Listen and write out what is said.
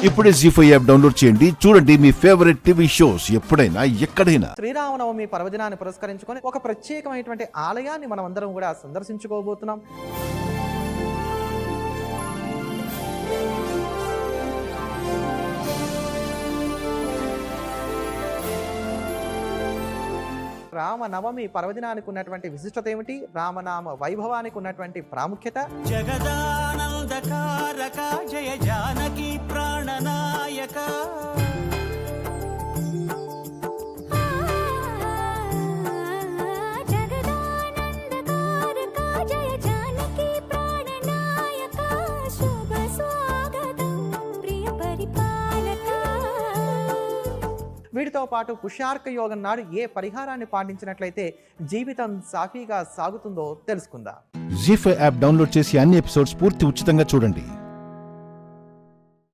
ఇప్పుడే జీ5 app download చేయండి. చూడండి మీ ఫేవరెట్ టీవీ షోస్ ఎప్పుడైనా ఎక్కడైనా. శ్రీరామనవమి పర్వదినాన్ని పురస్కరించుకొని ఒక ప్రత్యేకమైనటువంటి ఆలయాన్ని మనం అందరం కూడా సందర్శించుకోబోతున్నాం. రామనవమి పర్వదినానికి ఉన్నటువంటి విశిష్టత ఏమిటి, రామనామ వైభవానికి ఉన్నటువంటి ప్రాముఖ్యత. జగదానందకారక జయ జానకి ప్రాణనాయక వీటితో పాటు పుష్యార్క యోగం నాడు ఏ పరిహారాన్ని పాటించినట్లయితే జీవితం సాఫీగా సాగుతుందో తెలుసుకుందాం. జీ5 యాప్ డౌన్లోడ్ చేసి అన్ని ఎపిసోడ్స్ పూర్తి ఉచితంగా చూడండి.